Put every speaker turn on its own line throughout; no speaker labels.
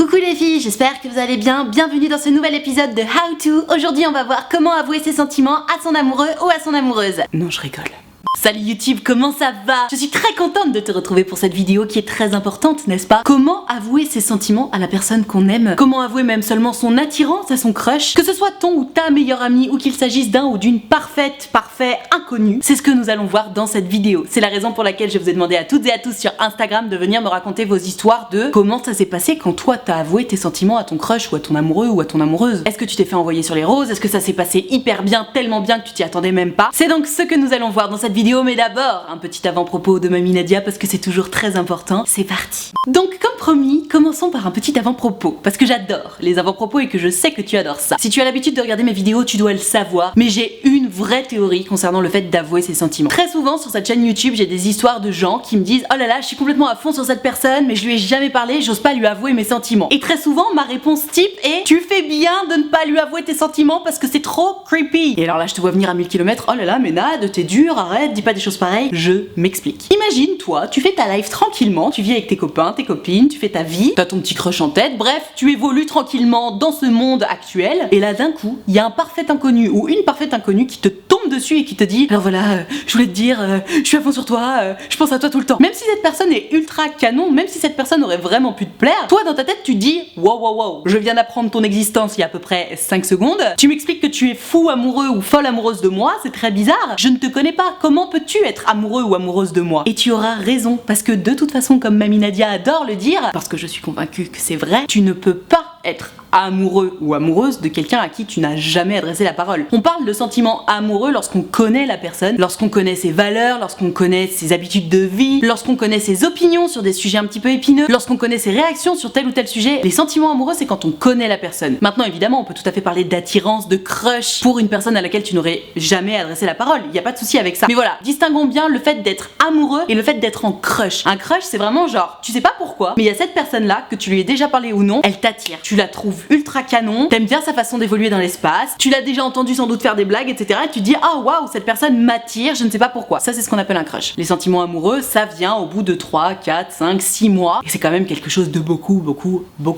Coucou les filles, j'espère que vous allez bien. Bienvenue dans ce nouvel épisode de How To. Aujourd'hui on va voir comment avouer ses sentiments à son amoureux ou à son amoureuse. Non, je rigole. Salut YouTube, comment ça va? Je suis très contente de te retrouver pour cette vidéo qui est très importante, n'est-ce pas? Comment avouer ses sentiments à la personne qu'on aime? Comment avouer même seulement son attirance à son crush? Que ce soit ton ou ta meilleure amie ou qu'il s'agisse d'un ou d'une parfait inconnue, c'est ce que nous allons voir dans cette vidéo. C'est la raison pour laquelle je vous ai demandé à toutes et à tous sur Instagram de venir me raconter vos histoires de comment ça s'est passé quand toi t'as avoué tes sentiments à ton crush ou à ton amoureux ou à ton amoureuse. Est-ce que tu t'es fait envoyer sur les roses? Est-ce que ça s'est passé hyper bien, tellement bien que tu t'y attendais même pas? C'est donc ce que nous allons voir dans cette vidéo, mais d'abord, un petit avant-propos de Mamie Nadia parce que c'est toujours très important. C'est parti. Donc comme promis, commençons par un petit avant-propos parce que j'adore les avant-propos et que je sais que tu adores ça. Si tu as l'habitude de regarder mes vidéos, tu dois le savoir, mais j'ai une vraie théorie concernant le fait d'avouer ses sentiments. Très souvent sur cette chaîne YouTube, j'ai des histoires de gens qui me disent "Oh là là, je suis complètement à fond sur cette personne, mais je lui ai jamais parlé, j'ose pas lui avouer mes sentiments." Et très souvent, ma réponse type est "Tu fais bien de ne pas lui avouer tes sentiments parce que c'est trop creepy." Et alors là, je te vois venir à 1000 km, "Oh là là, mais Nad, t'es dur, arrête, dis pas des choses pareilles." Je m'explique. Imagine, toi, tu fais ta life tranquillement, tu vis avec tes copains, tes copines, tu fais ta vie, t'as ton petit crush en tête, bref, tu évolues tranquillement dans ce monde actuel, et là d'un coup, il y a un parfait inconnu ou une parfaite inconnue qui te tombe dessus et qui te dit "Alors voilà, je voulais te dire, je suis à fond sur toi, je pense à toi tout le temps." Même si cette personne est ultra canon, même si cette personne aurait vraiment pu te plaire, toi dans ta tête tu te dis wow, je viens d'apprendre ton existence il y a à peu près 5 secondes, tu m'expliques que tu es fou amoureux ou folle amoureuse de moi, c'est très bizarre, je ne te connais pas, comment peux-tu être amoureux ou amoureuse de moi? Et tu auras raison, parce que de toute façon, comme Mamie Nadia adore le dire, parce que je suis convaincue que c'est vrai, tu ne peux pas être amoureux ou amoureuse de quelqu'un à qui tu n'as jamais adressé la parole. On parle de sentiments amoureux lorsqu'on connaît la personne, lorsqu'on connaît ses valeurs, lorsqu'on connaît ses habitudes de vie, lorsqu'on connaît ses opinions sur des sujets un petit peu épineux, lorsqu'on connaît ses réactions sur tel ou tel sujet. Les sentiments amoureux, c'est quand on connaît la personne. Maintenant, évidemment, on peut tout à fait parler d'attirance, de crush pour une personne à laquelle tu n'aurais jamais adressé la parole. Il n'y a pas de souci avec ça. Mais voilà, distinguons bien le fait d'être amoureux et le fait d'être en crush. Un crush, c'est vraiment genre, tu sais pas pourquoi, mais il y a cette personne-là, que tu lui aies déjà parlé ou non, elle t'attire. Tu la trouves ultra canon, t'aimes bien sa façon d'évoluer dans l'espace, tu l'as déjà entendu sans doute faire des blagues, etc. Et tu te dis "Ah waouh, cette personne m'attire, je ne sais pas pourquoi." Ça, c'est ce qu'on appelle un crush. Les sentiments amoureux, ça vient au bout de 3, 4, 5, 6 mois. Et c'est quand même quelque chose de beaucoup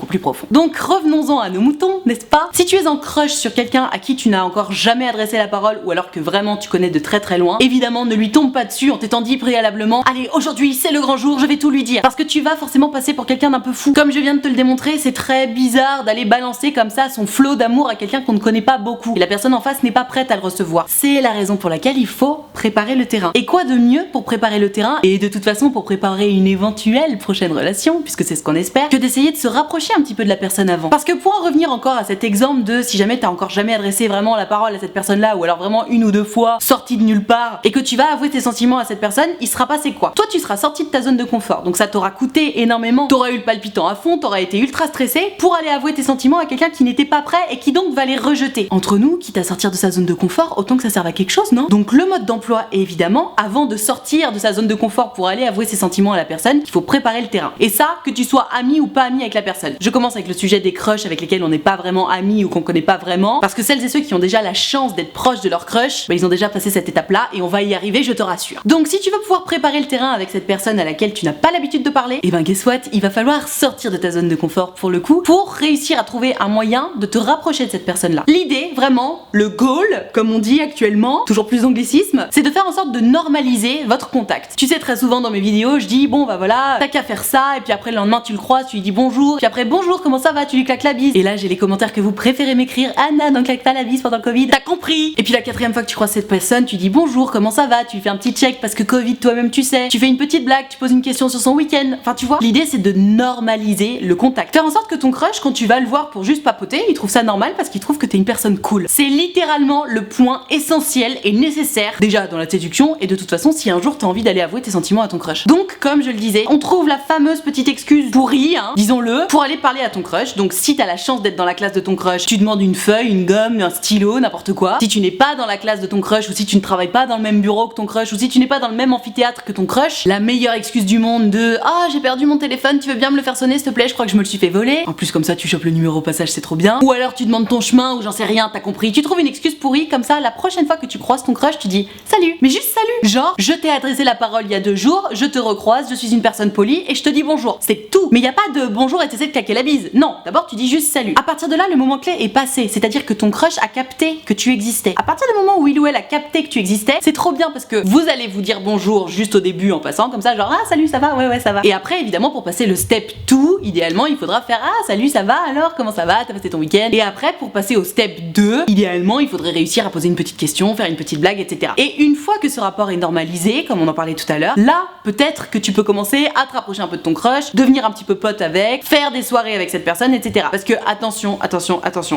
plus profond. Donc revenons-en à nos moutons, n'est-ce pas? Si tu es en crush sur quelqu'un à qui tu n'as encore jamais adressé la parole, ou alors que vraiment tu connais de très loin, évidemment ne lui tombe pas dessus en t'étant dit préalablement "Allez, aujourd'hui c'est le grand jour, je vais tout lui dire." Parce que tu vas forcément passer pour quelqu'un d'un peu fou. Comme je viens de te le démontrer, c'est très bizarre d'aller balancer comme ça son flot d'amour à quelqu'un qu'on ne connaît pas beaucoup. Et la personne en face n'est pas prête à le recevoir. C'est la raison pour laquelle il faut préparer le terrain. Et quoi de mieux pour préparer le terrain, et de toute façon pour préparer une éventuelle prochaine relation, puisque c'est ce qu'on espère, que d'essayer de se rapprocher un petit peu de la personne avant. Parce que pour en revenir encore à cet exemple de si jamais t'as encore jamais adressé vraiment la parole à cette personne-là, ou alors vraiment une ou deux fois sorti de nulle part, et que tu vas avouer tes sentiments à cette personne, il sera passé quoi? Toi tu seras sorti de ta zone de confort, donc ça t'aura coûté énormément, t'auras eu le palpitant à fond, t'auras été ultra stressé pour aller avouer tes sentiments à quelqu'un qui n'était pas prêt et qui donc va les rejeter. Entre nous, quitte à sortir de sa zone de confort, autant que ça serve à quelque chose, non? Donc le mode d'emploi est évidemment, avant de sortir de sa zone de confort pour aller avouer ses sentiments à la personne, il faut préparer le terrain. Et ça, que tu sois ami ou pas ami avec la personne. Je commence avec le sujet des crushs avec lesquels on n'est pas vraiment amis ou qu'on connaît pas vraiment, parce que celles et ceux qui ont déjà la chance d'être proches de leur crush, bah, ils ont déjà passé cette étape-là et on va y arriver, je te rassure. Donc si tu veux pouvoir préparer le terrain avec cette personne à laquelle tu n'as pas l'habitude de parler, et ben guess what, il va falloir sortir de ta zone de confort pour le coup, pour réussir à trouver un moyen de te rapprocher de cette personne-là. L'idée, vraiment, le goal, comme on dit actuellement, toujours plus d'anglicisme, c'est de faire en sorte de normaliser votre contact. Tu sais, très souvent dans mes vidéos, je dis bon bah voilà, t'as qu'à faire ça, et puis après le lendemain tu le croises, tu lui dis bonjour, puis après bonjour, comment ça va, tu lui claques la bise. Et là j'ai les commentaires que vous préférez m'écrire, Anna, donc claque pas la bise pendant le Covid, t'as compris. Et puis la 4e fois que tu croises cette personne, tu dis bonjour, comment ça va, tu lui fais un petit check parce que Covid toi-même tu sais, tu fais une petite blague, tu poses une question sur son week-end, enfin tu vois. L'idée c'est de normaliser le contact. Faire en sorte que ton crush, quand tu vas le voir pour juste papoter, il trouve ça normal parce qu'il trouve que t'es une personne cool. C'est littéralement le point essentiel et nécessaire déjà dans la séduction, et de toute façon si un jour t'as envie d'aller avouer tes sentiments à ton crush. Donc comme je le disais, on trouve la fameuse petite excuse pourrie, disons-le, pour aller parler à ton crush. Donc si t'as la chance d'être dans la classe de ton crush, tu demandes une feuille, une gomme, un stylo, n'importe quoi. Si tu n'es pas dans la classe de ton crush, ou si tu ne travailles pas dans le même bureau que ton crush, ou si tu n'es pas dans le même amphithéâtre que ton crush, la meilleure excuse du monde de "Ah, j'ai perdu mon téléphone, tu veux bien me le faire sonner s'il te plaît, je crois que je me le suis fait voler." En plus comme ça tu chopes le numéro mur au passage, c'est trop bien. Ou alors tu demandes ton chemin ou j'en sais rien, t'as compris. Tu trouves une excuse pourrie comme ça, la prochaine fois que tu croises ton crush, tu dis salut, mais juste salut. Genre, je t'ai adressé la parole il y a 2 jours, je te recroise, je suis une personne polie et je te dis bonjour. C'est tout. Mais y a pas de bonjour et t'essaies de claquer la bise. Non, d'abord tu dis juste salut. À partir de là, le moment clé est passé, c'est-à-dire que ton crush a capté que tu existais. À partir du moment où il ou elle a capté que tu existais, c'est trop bien parce que vous allez vous dire bonjour juste au début en passant comme ça, genre ah salut, ça va, ouais ça va. Et après évidemment pour passer le step 2, idéalement il faudra faire ah salut, ça va alors, comment ça va, t'as passé ton week-end. Et après pour passer au step 2, idéalement il faudrait réussir à poser une petite question, faire une petite blague, etc. Et une fois que ce rapport est normalisé, comme on en parlait tout à l'heure, là peut-être que tu peux commencer à te rapprocher un peu de ton crush, devenir un petit peu pote avec, faire des soirées avec cette personne, etc. Parce que attention,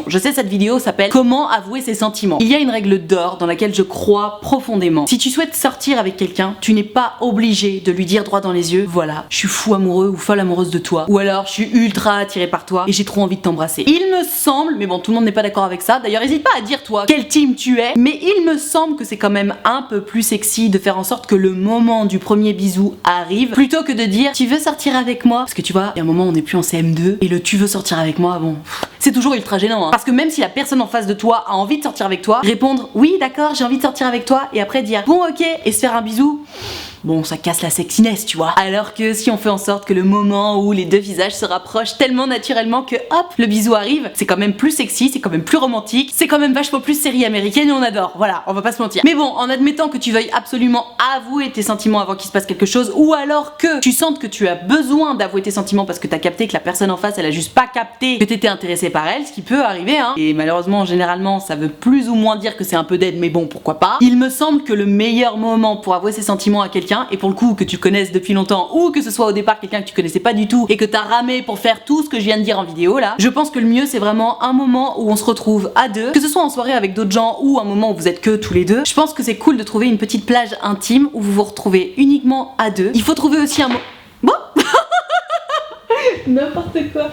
je sais cette vidéo s'appelle Comment avouer ses sentiments. Il y a une règle d'or dans laquelle je crois profondément. Si tu souhaites sortir avec quelqu'un, tu n'es pas obligé de lui dire droit dans les yeux voilà, je suis fou amoureux ou folle amoureuse de toi, ou alors je suis ultra attirée par toi et j'ai trop envie de t'embrasser. Il me semble, mais bon tout le monde n'est pas d'accord avec ça, d'ailleurs n'hésite pas à dire toi quel team tu es, mais il me semble que c'est quand même un peu plus sexy de faire en sorte que le moment du premier bisou arrive, plutôt que de dire tu veux sortir avec moi, parce que tu vois, il y a un moment on n'est plus en CM2 et le tu veux sortir avec moi, bon, c'est toujours ultra gênant hein. Parce que même si la personne en face de toi a envie de sortir avec toi, répondre oui d'accord j'ai envie de sortir avec toi et après dire bon ok et se faire un bisou, bon ça casse la sexiness tu vois. Alors que si on fait en sorte que le moment où les deux visages se rapprochent tellement naturellement que hop le bisou arrive, c'est quand même plus sexy, c'est quand même plus romantique, c'est quand même vachement plus série américaine et on adore, voilà, on va pas se mentir. Mais bon, en admettant que tu veuilles absolument avouer tes sentiments avant qu'il se passe quelque chose, ou alors que tu sentes que tu as besoin d'avouer tes sentiments parce que t'as capté que la personne en face elle a juste pas capté que t'étais intéressé par elle, ce qui peut arriver hein, et malheureusement généralement ça veut plus ou moins dire que c'est un peu dead, mais bon pourquoi pas. Il me semble que le meilleur moment pour avouer ses sentiments à quelqu'un, et pour le coup que tu connaisses depuis longtemps ou que ce soit au départ quelqu'un que tu connaissais pas du tout et que t'as ramé pour faire tout ce que je viens de dire en vidéo là, je pense que le mieux c'est vraiment un moment où on se retrouve à deux, que ce soit en soirée avec d'autres gens ou un moment où vous êtes que tous les deux. Je pense que c'est cool de trouver une petite plage intime où vous vous retrouvez uniquement à deux. Il faut trouver aussi un moment... Bon n'importe quoi.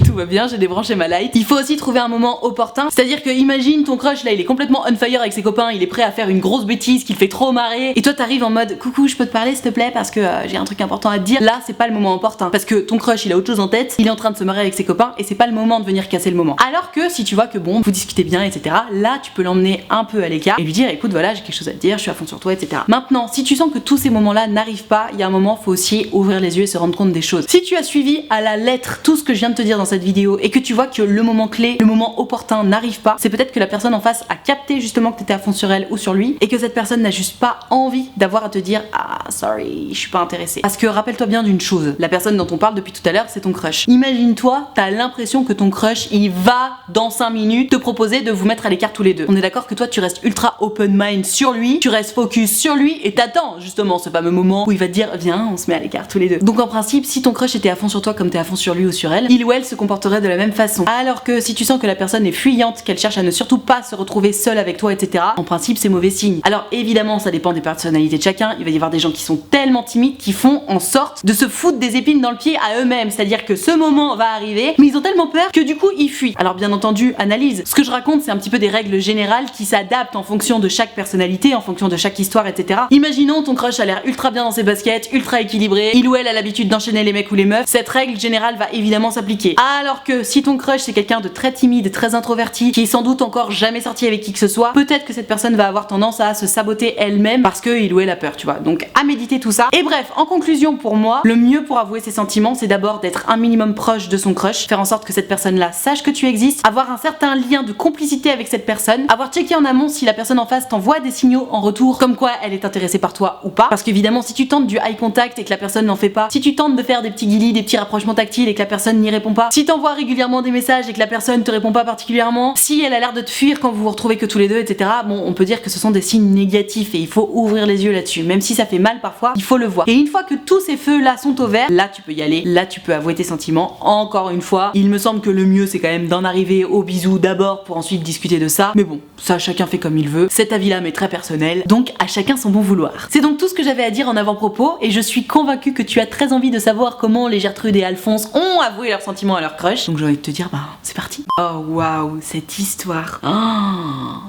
Tout va bien, j'ai débranché ma light. Il faut aussi trouver un moment opportun, c'est-à-dire que imagine ton crush là il est complètement on fire avec ses copains, il est prêt à faire une grosse bêtise qui le fait trop marrer et toi t'arrives en mode coucou je peux te parler s'il te plaît parce que j'ai un truc important à te dire. Là c'est pas le moment opportun parce que ton crush il a autre chose en tête, il est en train de se marrer avec ses copains et c'est pas le moment de venir casser le moment. Alors que si tu vois que bon vous discutez bien etc, là tu peux l'emmener un peu à l'écart et lui dire écoute voilà j'ai quelque chose à te dire, je suis à fond sur toi etc. Maintenant si tu sens que tous ces moments là n'arrivent pas, il y a un moment faut aussi ouvrir les yeux et se rendre compte des choses. Si tu as suivi à la lettre tout ce que je viens de te dire dans cette vidéo et que tu vois que le moment clé, le moment opportun n'arrive pas, c'est peut-être que la personne en face a capté justement que t'étais à fond sur elle ou sur lui et que cette personne n'a juste pas envie d'avoir à te dire ah sorry je suis pas intéressée. Parce que rappelle-toi bien d'une chose, la personne dont on parle depuis tout à l'heure c'est ton crush. Imagine-toi t'as l'impression que ton crush il va dans 5 minutes te proposer de vous mettre à l'écart tous les deux. On est d'accord que toi tu restes ultra open mind sur lui, tu restes focus sur lui et t'attends justement ce fameux moment où il va te dire viens on se met à l'écart tous les deux. Donc en principe si ton crush était à fond sur toi comme t'es à fond sur lui ou sur elle, il ou elle se comporterait de la même façon. Alors que si tu sens que la personne est fuyante, qu'elle cherche à ne surtout pas se retrouver seule avec toi, etc., en principe c'est mauvais signe. Alors évidemment ça dépend des personnalités de chacun, il va y avoir des gens qui sont tellement timides qui font en sorte de se foutre des épines dans le pied à eux-mêmes, c'est-à-dire que ce moment va arriver, mais ils ont tellement peur que du coup ils fuient. Alors bien entendu, analyse. Ce que je raconte c'est un petit peu des règles générales qui s'adaptent en fonction de chaque personnalité, en fonction de chaque histoire, etc. Imaginons ton crush a l'air ultra bien dans ses baskets, ultra équilibré, il ou elle a l'habitude d'enchaîner les mecs ou les meufs, cette règle générale va évidemment s'appliquer. Alors que si ton crush c'est quelqu'un de très timide, très introverti, qui est sans doute encore jamais sorti avec qui que ce soit, peut-être que cette personne va avoir tendance à se saboter elle-même parce qu'il ou elle a peur, tu vois. Donc à méditer tout ça. Et bref, en conclusion pour moi, le mieux pour avouer ses sentiments, c'est d'abord d'être un minimum proche de son crush, faire en sorte que cette personne-là sache que tu existes, avoir un certain lien de complicité avec cette personne, avoir checké en amont si la personne en face t'envoie des signaux en retour, comme quoi elle est intéressée par toi ou pas. Parce qu'évidemment, si tu tentes du eye contact et que la personne n'en fait pas, si tu tentes de faire des petits guilis, des petits rapprochements tactiles et que la personne n'y répond pas, si t'envoies régulièrement des messages et que la personne te répond pas particulièrement, si elle a l'air de te fuir quand vous vous retrouvez que tous les deux, etc., bon, on peut dire que ce sont des signes négatifs et il faut ouvrir les yeux là-dessus. Même si ça fait mal parfois, il faut le voir. Et une fois que tous ces feux-là sont au vert, là tu peux y aller, là tu peux avouer tes sentiments. Encore une fois, il me semble que le mieux c'est quand même d'en arriver au bisou d'abord pour ensuite discuter de ça. Mais bon, ça chacun fait comme il veut. Cet avis-là m'est très personnel, donc à chacun son bon vouloir. C'est donc tout ce que j'avais à dire en avant-propos et je suis convaincue que tu as très envie de savoir comment les Gertrude et Alphonse ont avoué leurs sentiments à leur crush. Donc j'ai envie de te dire, bah c'est parti. Oh waouh, cette histoire. Oh,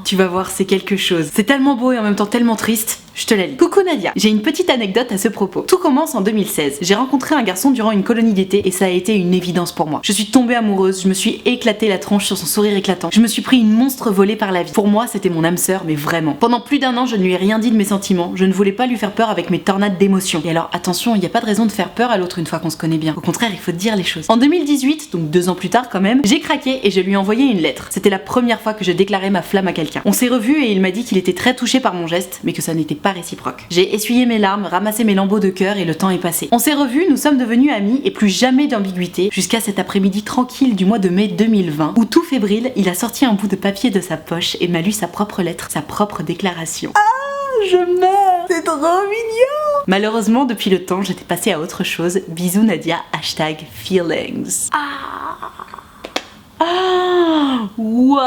tu vas voir, c'est quelque chose. C'est tellement beau et en même temps tellement triste. je te la lis. Coucou Nadia, j'ai une petite anecdote à ce propos. Tout commence en 2016. J'ai rencontré un garçon durant une colonie d'été et ça a été une évidence pour moi. Je suis tombée amoureuse, je me suis éclaté la tronche sur son sourire éclatant. Je me suis pris une monstre volée par la vie. Pour moi, c'était mon âme sœur, mais vraiment. Pendant plus d'1 an, je ne lui ai rien dit de mes sentiments. Je ne voulais pas lui faire peur avec mes tornades d'émotions. Et alors, attention, il n'y a pas de raison de faire peur à l'autre une fois qu'on se connaît bien. Au contraire, il faut dire les choses. En 2018, donc 2 ans plus tard quand même, j'ai craqué et je lui ai envoyé une lettre. C'était la première fois que je déclarais ma flamme à quelqu'un. On s'est revus et il m'a dit qu'il était très touché par mon geste, mais que ça n'était pas réciproque. J'ai essuyé mes larmes, ramassé mes lambeaux de cœur et le temps est passé. On s'est revus, nous sommes devenus amis et plus jamais d'ambiguïté jusqu'à cet après-midi tranquille du mois de mai 2020 où tout fébrile, il a sorti un bout de papier de sa poche et m'a lu sa propre lettre, sa propre déclaration. Je meurs, c'est trop mignon. Malheureusement, depuis le temps, j'étais passée à autre chose. Bisous Nadia, #feelings. Waouh,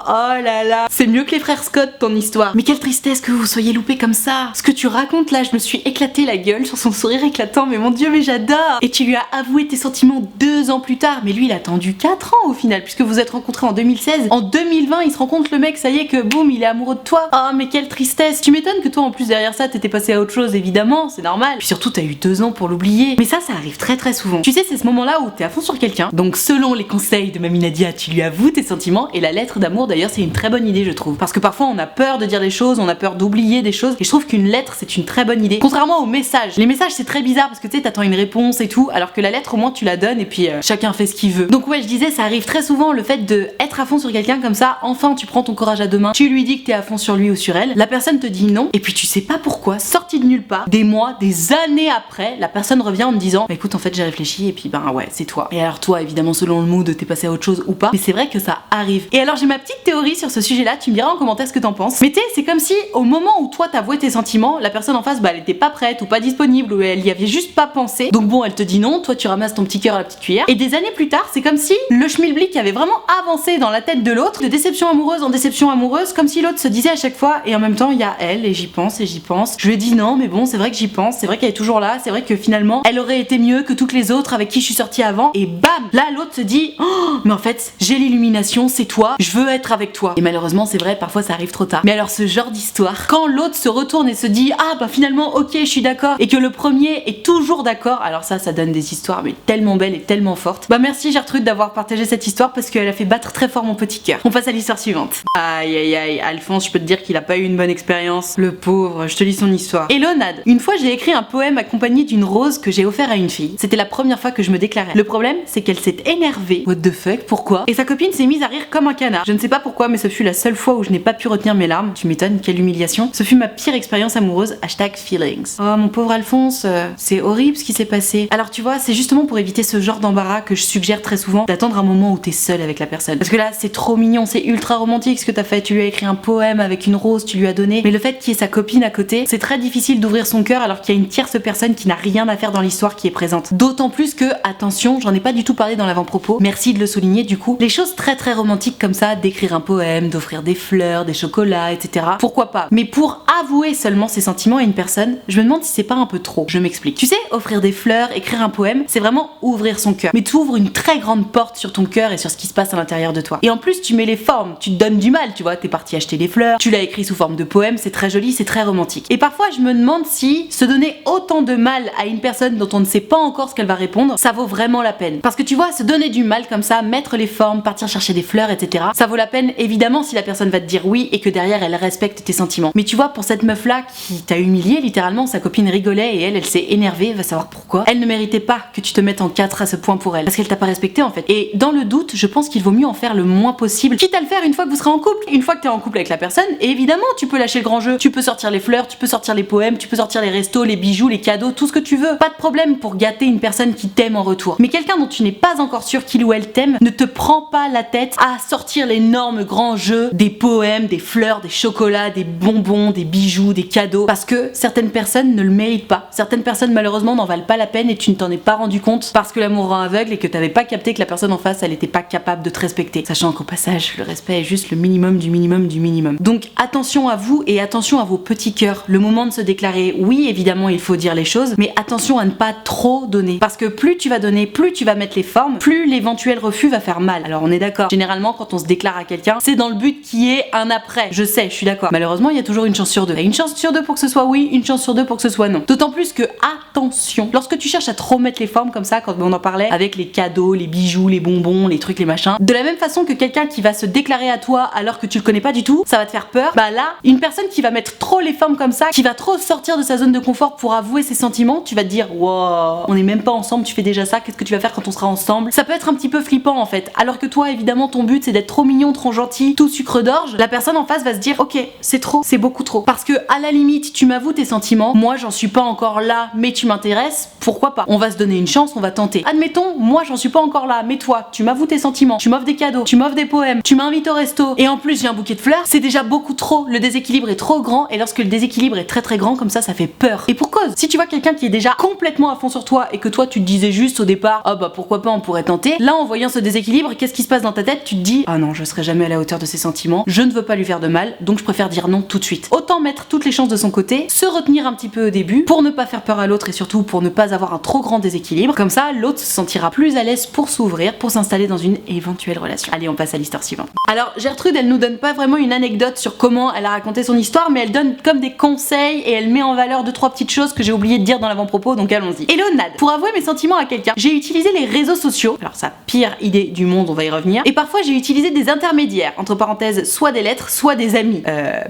oh là là, c'est mieux que les frères Scott ton histoire. Mais quelle tristesse que vous soyez loupés comme ça. Ce que tu racontes là, je me suis éclaté la gueule sur son sourire éclatant, mais mon dieu, mais j'adore. Et tu lui as avoué tes sentiments 2 ans plus tard, mais lui il a attendu 4 ans au final, puisque vous êtes rencontrés en 2016. En 2020, il se rend compte le mec, ça y est que boum, il est amoureux de toi. Oh mais quelle tristesse. Tu m'étonnes que toi en plus derrière ça t'étais passé à autre chose, évidemment, c'est normal. Puis surtout t'as eu 2 ans pour l'oublier. Mais ça arrive très très souvent. Tu sais, c'est ce moment là où t'es à fond sur quelqu'un, donc selon les conseils de Mamie Nadia, tu lui avoues tes sentiments. Et la lettre d'amour d'ailleurs, c'est une très bonne idée je trouve, parce que parfois on a peur de dire des choses, on a peur d'oublier des choses, et je trouve qu'une lettre c'est une très bonne idée, contrairement aux messages. Les messages c'est très bizarre parce que tu sais, t'attends une réponse et tout, alors que la lettre au moins tu la donnes et puis chacun fait ce qu'il veut. Donc ouais, je disais, ça arrive très souvent le fait de être à fond sur quelqu'un comme ça, enfin tu prends ton courage à 2 mains, tu lui dis que t'es à fond sur lui ou sur elle, la personne te dit non, et puis tu sais pas pourquoi, sorti de nulle part, des mois, des années après, la personne revient en te disant bah écoute, en fait j'ai réfléchi et puis ben ouais, c'est toi. Et alors toi, évidemment selon le mood, t'es passé à autre chose ou pas, mais c'est vrai que ça arrive. Et alors j'ai ma petite théorie sur ce sujet là, tu me diras en commentaire ce que t'en penses. Mais c'est comme si au moment où toi t'avouais tes sentiments, la personne en face bah elle était pas prête ou pas disponible ou elle y avait juste pas pensé, donc bon elle te dit non, toi tu ramasses ton petit cœur à la petite cuillère, et des années plus tard c'est comme si le schmilblick avait vraiment avancé dans la tête de l'autre, de déception amoureuse en déception amoureuse, comme si l'autre se disait à chaque fois et en même temps il y a elle et j'y pense, je lui ai dit non mais bon c'est vrai que j'y pense, c'est vrai qu'elle est toujours là, c'est vrai que finalement elle aurait été mieux que toutes les autres avec qui je suis sortie avant, et bam, là l'autre se dit oh mais en fait j'ai l'illumination, c'est toi, je veux être avec toi. Et malheureusement c'est vrai, parfois ça arrive trop tard. Mais alors ce genre d'histoire, quand l'autre se retourne et se dit ah bah finalement ok je suis d'accord, et que le premier est toujours d'accord, alors ça donne des histoires mais tellement belles et tellement fortes. Bah merci Gertrude d'avoir partagé cette histoire parce qu'elle a fait battre très fort mon petit cœur. On passe à l'histoire suivante. Aïe aïe aïe, Alphonse, je peux te dire qu'il a pas eu une bonne expérience, le pauvre. Je te lis son histoire. Hello Nad, une fois j'ai écrit un poème accompagné d'une rose que j'ai offert à une fille. C'était la première fois que je me déclarais. Le problème c'est qu'elle s'est énervée. What the fuck, pourquoi? Et sa copine s'est mise à rire comme un canard. Je ne sais pas pourquoi, mais ce fut la seule fois où je n'ai pas pu retenir mes larmes. Tu m'étonnes, quelle humiliation. Ce fut ma pire expérience amoureuse. #feelings. Oh mon pauvre Alphonse, c'est horrible ce qui s'est passé. Alors tu vois, c'est justement pour éviter ce genre d'embarras que je suggère très souvent d'attendre un moment où t'es seule avec la personne. Parce que là, c'est trop mignon, c'est ultra romantique ce que t'as fait. Tu lui as écrit un poème avec une rose, tu lui as donné. Mais le fait qu'il y ait sa copine à côté, c'est très difficile d'ouvrir son cœur alors qu'il y a une tierce personne qui n'a rien à faire dans l'histoire qui est présente. D'autant plus que, attention, j'en ai pas du tout parlé dans l'avant-propos, merci de le souligner du coup, les choses très très romantiques comme ça, d'écrire un poème, d'offrir des fleurs, des chocolats, etc. Pourquoi pas? Mais pour avouer seulement ses sentiments à une personne, je me demande si c'est pas un peu trop. Je m'explique. Tu sais, offrir des fleurs, écrire un poème, c'est vraiment ouvrir son cœur. Mais tu ouvres une très grande porte sur ton cœur et sur ce qui se passe à l'intérieur de toi. Et en plus, tu mets les formes, tu te donnes du mal, tu vois, t'es parti acheter des fleurs, tu l'as écrit sous forme de poème, c'est très joli, c'est très romantique. Et parfois, je me demande si se donner autant de mal à une personne dont on ne sait pas encore ce qu'elle va répondre, ça vaut vraiment la peine. Parce que tu vois, se donner du mal comme ça, mettre les formes, partir chercher des fleurs, etc. Ça vaut la peine évidemment si la personne va te dire oui et que derrière elle respecte tes sentiments. Mais tu vois, pour cette meuf là qui t'a humilié littéralement, sa copine rigolait et elle s'est énervée, va savoir pourquoi. Elle ne méritait pas que tu te mettes en 4 à ce point pour elle, parce qu'elle t'a pas respecté en fait. Et dans le doute, je pense qu'il vaut mieux en faire le moins possible, quitte à le faire une fois que vous serez en couple. Une fois que t'es en couple avec la personne, et évidemment tu peux lâcher le grand jeu, tu peux sortir les fleurs, tu peux sortir les poèmes, tu peux sortir les restos, les bijoux, les cadeaux, tout ce que tu veux. Pas de problème pour gâter une personne qui t'aime en retour. Mais quelqu'un dont tu n'es pas encore sûr qu'il ou elle t'aime, ne te prend pas la tête à sortir l'énorme grand jeu des poèmes, des fleurs, des chocolats, des bonbons, des bijoux, des cadeaux, parce que certaines personnes ne le méritent pas. Certaines personnes malheureusement n'en valent pas la peine et tu ne t'en es pas rendu compte parce que l'amour rend aveugle et que t'avais pas capté que la personne en face elle était pas capable de te respecter. Sachant qu'au passage, le respect est juste le minimum du minimum du minimum. Donc attention à vous et attention à vos petits cœurs. Le moment de se déclarer, oui évidemment il faut dire les choses, mais attention à ne pas trop donner. Parce que plus tu vas donner, plus tu vas mettre les formes, plus l'éventuel refus va faire mal. Alors on est d'accord. Généralement, quand on se déclare à quelqu'un, c'est dans le but qu'il y ait un après. Je sais, je suis d'accord. Malheureusement, il y a toujours une chance sur deux. Il y a une chance sur deux pour que ce soit oui, une chance sur deux pour que ce soit non. D'autant plus que, attention, lorsque tu cherches à trop mettre les formes comme ça, quand on en parlait, avec les cadeaux, les bijoux, les bonbons, les trucs, les machins, de la même façon que quelqu'un qui va se déclarer à toi alors que tu le connais pas du tout, ça va te faire peur. Bah là, une personne qui va mettre trop les formes comme ça, qui va trop sortir de sa zone de confort pour avouer ses sentiments, tu vas te dire wow, on est même pas ensemble, tu fais déjà ça, qu'est-ce que tu vas faire quand on sera ensemble? Ça peut être un petit peu flippant en fait. Alors que toi, évidemment, ton but c'est d'être trop mignon, trop gentil, tout sucre d'orge, la personne en face va se dire ok, c'est trop, c'est beaucoup trop. Parce que à la limite, tu m'avoues tes sentiments, moi j'en suis pas encore là, mais tu m'intéresses, pourquoi pas? On va se donner une chance, on va tenter. Admettons, moi j'en suis pas encore là, mais toi, tu m'avoues tes sentiments, tu m'offres des cadeaux, tu m'offres des poèmes, tu m'invites au resto, et en plus j'ai un bouquet de fleurs, c'est déjà beaucoup trop. Le déséquilibre est trop grand, et lorsque le déséquilibre est très très grand comme ça fait peur. Et pour cause, si tu vois quelqu'un qui est déjà complètement à fond sur toi et que toi tu te disais juste au départ ah bah pourquoi pas, on pourrait tenter, là en voyant ce déséquilibre, qu'est-ce qui se passe dans ta tête? Tu te dis ah non, je serai jamais à la hauteur de ses sentiments, je ne veux pas lui faire de mal, donc je préfère dire non tout de suite. Autant mettre toutes les chances de son côté, se retenir un petit peu au début pour ne pas faire peur à l'autre et surtout pour ne pas avoir un trop grand déséquilibre. Comme ça, l'autre se sentira plus à l'aise pour s'ouvrir, pour s'installer dans une éventuelle relation. Allez, on passe à l'histoire suivante. Alors Gertrude, elle nous donne pas vraiment une anecdote sur comment elle a raconté son histoire, mais elle donne comme des conseils et elle met en valeur 2-3 petites choses que j'ai oublié de dire dans l'avant-propos, donc allons-y. Hello Nad, pour avouer mes sentiments à quelqu'un, j'ai utilisé les réseaux sociaux. Alors ça, pire idée du monde, on va y revenir. Et parfois j'ai utilisé des intermédiaires, entre parenthèses, soit des lettres, soit des amis.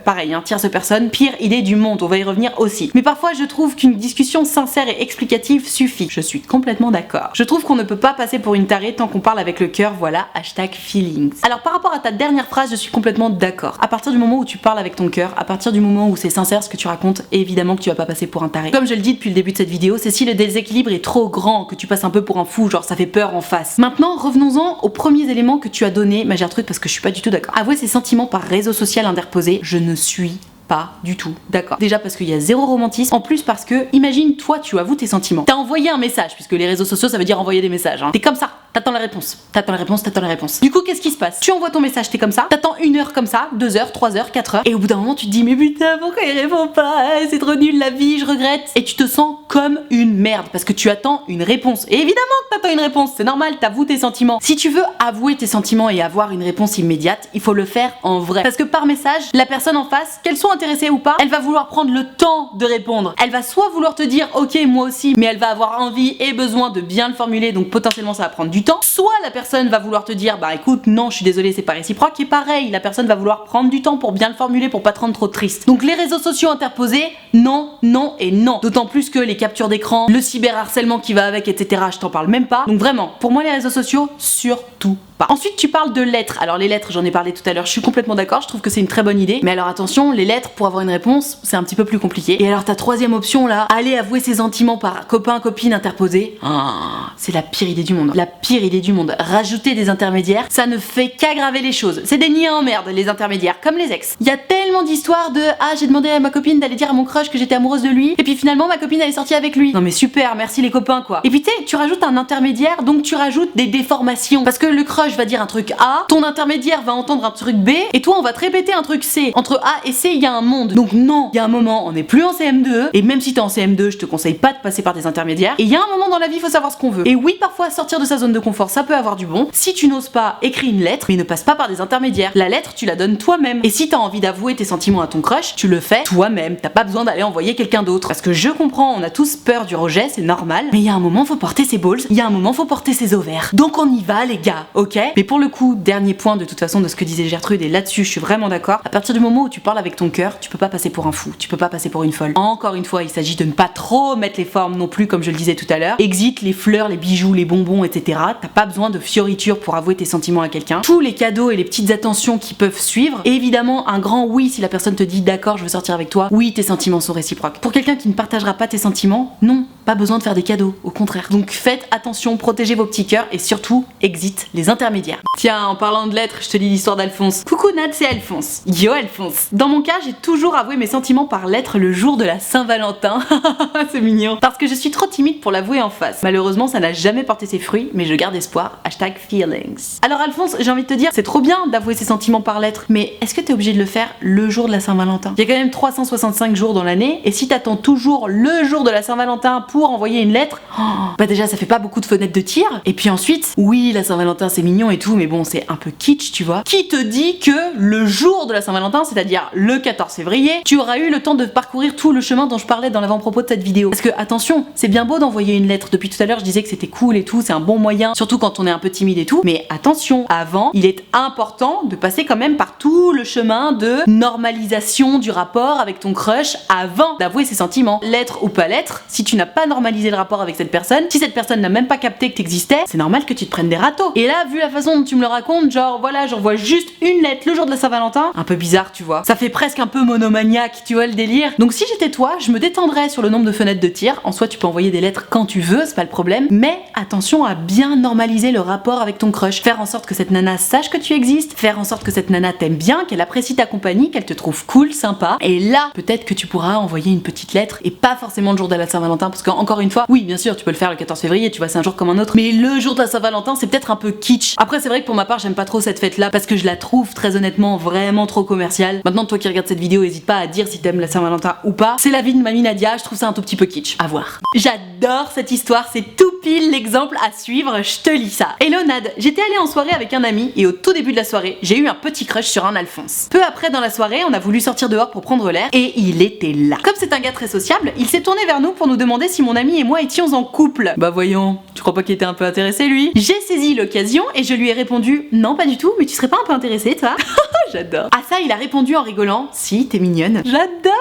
Pareil, hein, tierce personne, pire idée du monde, on va y revenir aussi. Mais parfois je trouve qu'une discussion sincère et explicative suffit. Je suis complètement d'accord. Je trouve qu'on ne peut pas passer pour une tarée tant qu'on parle avec le cœur, voilà, #feelings. Alors par rapport à ta dernière phrase, je suis complètement d'accord. À partir du moment où tu parles avec ton cœur, à partir du moment où c'est sincère ce que tu racontes, évidemment que tu vas pas passer pour un taré. Comme je le dis depuis le début de cette vidéo, c'est si le déséquilibre est trop grand, que tu passes un peu pour un fou, genre ça fait peur en face. Maintenant, revenons-en aux premiers éléments que tu as donnés, ma Gertrude, parce que je suis pas du tout d'accord. Avouer ses sentiments par réseau social interposé, je ne suis pas du tout d'accord. Déjà parce qu'il y a zéro romantisme, en plus parce que, imagine, toi tu avoues tes sentiments. T'as envoyé un message, puisque les réseaux sociaux ça veut dire envoyer des messages, hein. T'es comme ça, t'attends la réponse, t'attends la réponse, t'attends la réponse. Du coup, qu'est-ce qui se passe? Tu envoies ton message, t'es comme ça, t'attends 1 heure comme ça, 2 heures, 3 heures, 4 heures, et au bout d'un moment tu te dis mais putain, pourquoi il répond pas? C'est trop nul la vie, je regrette. Et tu te sens comme une merde, parce que tu attends une réponse. Et évidemment que t'attends une réponse, c'est normal, t'avoues tes sentiments. Si tu veux avouer tes sentiments et avoir une réponse immédiate, il faut le faire en vrai. Parce que par message, la personne en face, qu'elle soit intéressée ou pas, elle va vouloir prendre le temps de répondre. Elle va soit vouloir te dire ok moi aussi, mais elle va avoir envie et besoin de bien le formuler, donc potentiellement ça va prendre du temps. Soit la personne va vouloir te dire bah écoute non je suis désolée c'est pas réciproque, et pareil la personne va vouloir prendre du temps pour bien le formuler pour pas te rendre trop triste. Donc les réseaux sociaux interposés, non, non et non. D'autant plus que les captures d'écran, le cyberharcèlement qui va avec, etc. je t'en parle même pas. Donc vraiment, pour moi les réseaux sociaux, surtout pas. Ensuite tu parles de lettres. Alors les lettres, j'en ai parlé tout à l'heure, je suis complètement d'accord, je trouve que c'est une très bonne idée. Mais alors attention, les lettres pour avoir une réponse, c'est un petit peu plus compliqué. Et alors ta troisième option là, aller avouer ses sentiments par copain, copine interposé, c'est la pire idée du monde. La pire idée du monde. Rajouter des intermédiaires, ça ne fait qu'aggraver les choses. C'est des niais en merde les intermédiaires, comme les ex. Il y a tellement d'histoires de ah j'ai demandé à ma copine d'aller dire à mon crush que j'étais amoureuse de lui, et puis finalement ma copine elle est sortie avec lui. Non mais super, merci les copains quoi. Et puis tu rajoutes un intermédiaire, donc tu rajoutes des déformations. Parce que le crush va dire un truc A, ton intermédiaire va entendre un truc B, et toi on va te répéter un truc C. Entre A et C il y a un monde. Donc non, il y a un moment on n'est plus en CM2, et même si t'es en CM2 je te conseille pas de passer par des intermédiaires, et il y a un moment dans la vie il faut savoir ce qu'on veut. Et oui parfois sortir de sa zone de confort ça peut avoir du bon. Si tu n'oses pas, écris une lettre, mais ne passe pas par des intermédiaires. La lettre tu la donnes toi-même. Et si t'as envie d'avouer tes sentiments à ton crush, tu le fais toi-même. T'as pas besoin d'aller envoyer quelqu'un d'autre. Parce que je comprends, on a tous peur du rejet, c'est normal, mais il y a un moment faut porter ses balls, il y a un moment faut porter ses ovaires. Donc on y va les gars, ok? Mais pour le coup, dernier point de toute façon de ce que disait Gertrude, et là-dessus je suis vraiment d'accord, à partir du moment où tu parles avec ton cœur, tu peux pas passer pour un fou, tu peux pas passer pour une folle. Encore une fois, il s'agit de ne pas trop mettre les formes non plus, comme je le disais tout à l'heure. Exit les fleurs, les bijoux, les bonbons, etc. T'as pas besoin de fioritures pour avouer tes sentiments à quelqu'un. Tous les cadeaux et les petites attentions qui peuvent suivre. Et évidemment, un grand oui si la personne te dit d'accord, je veux sortir avec toi. Oui, tes sentiments sont réciproques. Pour quelqu'un qui ne partagera pas tes sentiments, non, pas besoin de faire des cadeaux, au contraire. Donc faites attention, protégez vos petits cœurs et surtout, exit les intermédiaires. Tiens, en parlant de lettres, je te lis l'histoire d'Alphonse. Coucou Nad, c'est Alphonse. Yo Alphonse. Dans mon cas, j'ai toujours avoué mes sentiments par lettre le jour de la Saint-Valentin. C'est mignon. Parce que je suis trop timide pour l'avouer en face. Malheureusement, ça n'a jamais porté ses fruits, mais je garde espoir. #feelings. Alors Alphonse, j'ai envie de te dire, c'est trop bien d'avouer ses sentiments par lettre, mais est-ce que t'es obligé de le faire le jour de la Saint-Valentin? Il y a quand même 365 jours dans l'année, et si t'attends toujours le jour de la Saint-Valentin pour envoyer une lettre, bah déjà ça fait pas beaucoup de fenêtres de tir. Et puis ensuite, oui, la Saint-Valentin c'est mignon et tout, mais bon, c'est un peu kitsch, tu vois. Qui te dit que le jour de la Saint-Valentin, c'est-à-dire le 14 février, tu auras eu le temps de parcourir tout le chemin dont je parlais dans l'avant-propos de cette vidéo? Parce que attention, c'est bien beau d'envoyer une lettre. Depuis tout à l'heure, je disais que c'était cool et tout, c'est un bon moyen, surtout quand on est un peu timide et tout. Mais attention, avant, il est important de passer quand même par tout le chemin de normalisation du rapport avec ton crush avant d'avouer ses sentiments. Lettre ou pas lettre, si tu n'as pas normalisé le rapport avec cette personne, si cette personne n'a même pas capté que t'existais, c'est normal que tu te prennes des râteaux. Et là, vu la façon dont tu me le racontes, genre voilà, j'envoie juste une lettre le jour de la Saint-Valentin, un peu bizarre, tu vois. Ça fait presque un peu monomaniaque, tu vois le délire. Donc si j'étais toi, je me détendrais sur le nombre de fenêtres de tir. En soi, tu peux envoyer des lettres quand tu veux, c'est pas le problème. Mais attention à bien normaliser le rapport avec ton crush. Faire en sorte que cette nana sache que tu existes, faire en sorte que cette nana t'aime bien, qu'elle apprécie ta compagnie, qu'elle te trouve cool, sympa. Et là, peut-être que tu pourras envoyer une petite lettre et pas forcément le jour de la Saint-Valentin, parce qu'encore une fois, oui, bien sûr, tu peux le faire le 14 février, tu vois, c'est un jour comme un autre. Mais le jour de la Saint-Valentin, c'est peut-être un peu kitsch. Après, c'est vrai que pour ma part, j'aime pas trop cette fête-là parce que je la trouve très honnêtement vraiment trop commerciale. Maintenant, toi qui regardes cette vidéo, hésite pas à dire si t'aimes la Saint-Valentin ou pas. C'est la vie de Mamie Nadia, je trouve ça un tout petit peu kitsch. À voir. J'adore cette histoire, c'est tout pile l'exemple à suivre, je te lis ça. Hello Nad, j'étais allée en soirée avec un ami et au tout début de la soirée, j'ai eu un petit crush sur un Alphonse. Peu après dans la soirée, on a voulu sortir dehors pour prendre l'air et il était là. Comme c'est un gars très sociable, il s'est tourné vers nous pour nous demander si mon ami et moi étions en couple. Bah voyons, tu crois pas qu'il était un peu intéressé lui? J'ai saisi l'occasion et je lui ai répondu non pas du tout, mais tu serais pas un peu intéressé toi? J'adore. À ça il a répondu en rigolant si t'es mignonne. J'adore.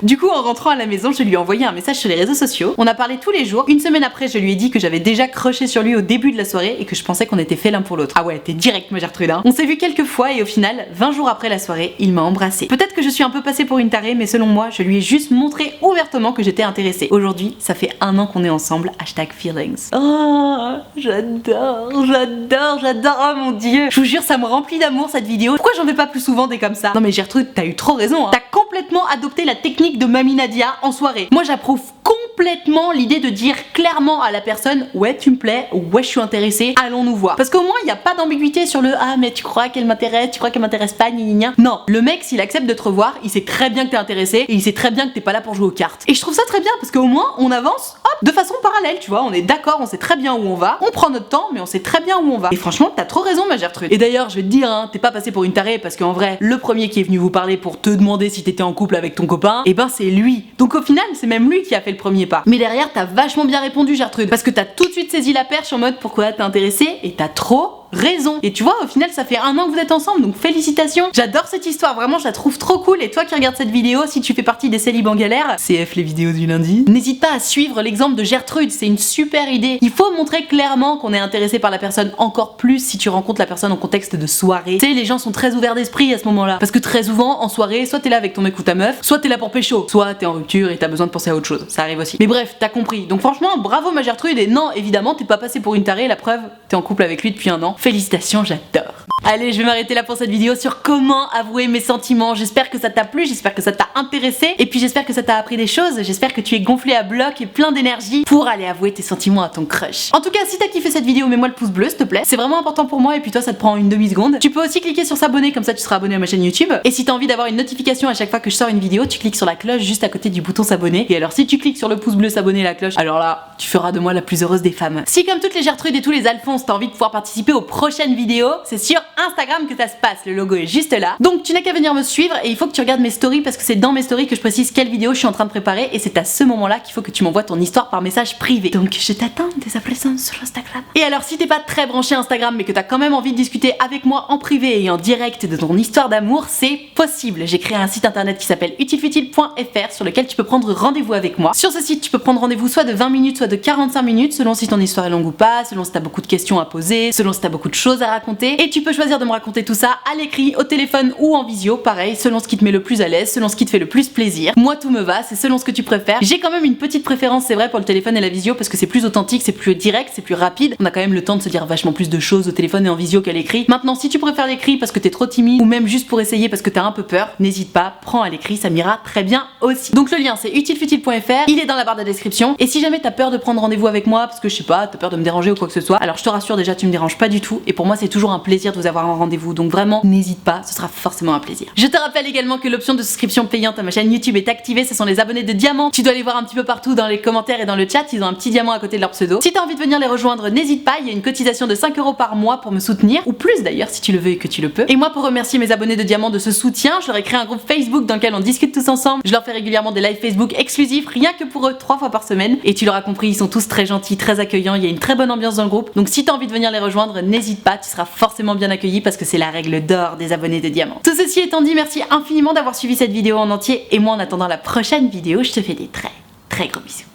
Du coup en rentrant à la maison, je lui ai envoyé un message sur les réseaux sociaux. On a parlé tous les jours. Une semaine après, je lui ai dit que j'avais déjà crushé sur lui au début de la soirée et que je pensais qu'on était fait l'un pour l'autre. Ah ouais, t'es direct ma Gertrude hein. On s'est vu quelques fois et au final, 20 jours après la soirée, il m'a embrassée. Peut-être que je suis un peu passée pour une tarée, mais selon moi, je lui ai juste montré ouvertement que j'étais intéressée. Aujourd'hui, ça fait 1 an qu'on est ensemble. #feelings. Oh, j'adore. Oh mon dieu. Je vous jure, ça me remplit d'amour cette vidéo. Pourquoi j'en fais pas plus souvent des comme ça? Non mais Gertrude, t'as eu trop raison hein. T'as complètement adopté la technique de Mamie Nadia en soirée. Moi j'approuve complètement l'idée de dire clairement à la personne ouais tu me plais, ouais je suis intéressée, allons nous voir. Parce qu'au moins il n'y a pas d'ambiguïté sur le ah mais tu crois qu'elle m'intéresse, tu crois qu'elle m'intéresse pas, gna gna gna. Non, le mec s'il accepte de te revoir, il sait très bien que t'es intéressé et il sait très bien que t'es pas là pour jouer aux cartes. Et je trouve ça très bien parce qu'au moins on avance hop de façon parallèle, tu vois, on est d'accord, on sait très bien où on va, on prend notre temps mais on sait très bien où on va. Et franchement t'as trop raison ma Gertrude. Et d'ailleurs je vais te dire hein, t'es pas passé pour une tarée parce qu'en vrai le premier qui est venu vous parler pour te demander si t'étais en couple avec ton copain, et ben c'est lui. Donc au final c'est même lui qui a fait le premier pas. Mais derrière t'as vachement bien répondu Gertrude parce que t'as tout de suite saisi la perche en mode pourquoi t'es intéressée et t'as trop raison. Et tu vois au final ça fait 1 an que vous êtes ensemble donc félicitations. J'adore cette histoire, vraiment je la trouve trop cool. Et toi qui regardes cette vidéo, si tu fais partie des célibes en galère, CF les vidéos du lundi, n'hésite pas à suivre l'exemple de Gertrude, c'est une super idée. Il faut montrer clairement qu'on est intéressé par la personne, encore plus si tu rencontres la personne en contexte de soirée. Tu sais les gens sont très ouverts d'esprit à ce moment là parce que très souvent en soirée soit t'es là avec ton mec ou ta meuf, soit t'es là pour pécho, soit t'es en rupture et t'as besoin de penser à autre chose, ça arrive aussi. Mais bref t'as compris, donc franchement bravo ma Gertrude. Et non évidemment t'es pas passé pour une tarée, la preuve t'es en couple avec lui depuis 1 an, félicitations, j'adore. Allez, je vais m'arrêter là pour cette vidéo sur comment avouer mes sentiments. J'espère que ça t'a plu, j'espère que ça t'a intéressé et puis j'espère que ça t'a appris des choses. J'espère que tu es gonflé à bloc et plein d'énergie pour aller avouer tes sentiments à ton crush. En tout cas, si t'as kiffé cette vidéo, mets-moi le pouce bleu s'il te plaît, c'est vraiment important pour moi et puis toi ça te prend une demi-seconde. Tu peux aussi cliquer sur s'abonner, comme ça tu seras abonné à ma chaîne YouTube. Et si t'as envie d'avoir une notification à chaque fois que je sors une vidéo, tu cliques sur la cloche juste à côté du bouton s'abonner. Et alors si tu cliques sur le pouce bleu s'abonner et la cloche, alors là, tu feras de moi la plus heureuse des femmes. Si comme toutes les Gertrudes et tous les Alphonse, t'as envie de pouvoir participer aux prochaines vidéos, c'est sur Instagram que ça se passe, le logo est juste là. Donc tu n'as qu'à venir me suivre et il faut que tu regardes mes stories parce que c'est dans mes stories que je précise quelle vidéo je suis en train de préparer et c'est à ce moment-là qu'il faut que tu m'envoies ton histoire par message privé. Donc je t'attends dès à présent sur Instagram. Et alors si t'es pas très branché Instagram mais que t'as quand même envie de discuter avec moi en privé et en direct de ton histoire d'amour, c'est possible. J'ai créé un site internet qui s'appelle utilefutile.fr sur lequel tu peux prendre rendez-vous avec moi. Sur ce site tu peux prendre rendez-vous soit de 20 minutes soit de 45 minutes selon si ton histoire est longue ou pas, selon si t'as beaucoup de questions à poser, selon si t'as beaucoup de choses à raconter et tu peux choisir de me raconter tout ça à l'écrit, au téléphone ou en visio, pareil, selon ce qui te met le plus à l'aise, selon ce qui te fait le plus plaisir. Moi tout me va, c'est selon ce que tu préfères. J'ai quand même une petite préférence, c'est vrai, pour le téléphone et la visio parce que c'est plus authentique, c'est plus direct, c'est plus rapide. On a quand même le temps de se dire vachement plus de choses au téléphone et en visio qu'à l'écrit. Maintenant, si tu préfères l'écrit parce que t'es trop timide ou même juste pour essayer parce que t'as un peu peur, n'hésite pas, prends à l'écrit, ça m'ira très bien aussi. Donc le lien c'est utilefutile.fr, il est dans la barre de description. Et si jamais t'as peur de prendre rendez-vous avec moi parce que je sais pas, t'as peur de me déranger ou quoi que ce soit, alors je te rassure déjà tu me déranges pas du tout et pour moi c'est toujours un plaisir de vous avoir d'avoir un rendez-vous. Donc vraiment, n'hésite pas, ce sera forcément un plaisir. Je te rappelle également que l'option de souscription payante à ma chaîne YouTube est activée, ce sont les abonnés de diamant. Tu dois les voir un petit peu partout dans les commentaires et dans le chat, ils ont un petit diamant à côté de leur pseudo. Si t'as envie de venir les rejoindre, n'hésite pas, il y a une cotisation de 5 € par mois pour me soutenir, ou plus d'ailleurs si tu le veux et que tu le peux. Et moi, pour remercier mes abonnés de diamant de ce soutien, je leur ai créé un groupe Facebook dans lequel on discute tous ensemble. Je leur fais régulièrement des lives Facebook exclusifs, rien que pour eux, 3 fois par semaine. Et tu l'auras compris, ils sont tous très gentils, très accueillants, il y a une très bonne ambiance dans le groupe. Donc si t'as envie de venir les rejoindre, n'hésite pas, tu seras forcément bien accueilli parce que c'est la règle d'or des abonnés de diamant. Tout ceci étant dit, merci infiniment d'avoir suivi cette vidéo en entier et moi en attendant la prochaine vidéo, je te fais des très gros bisous.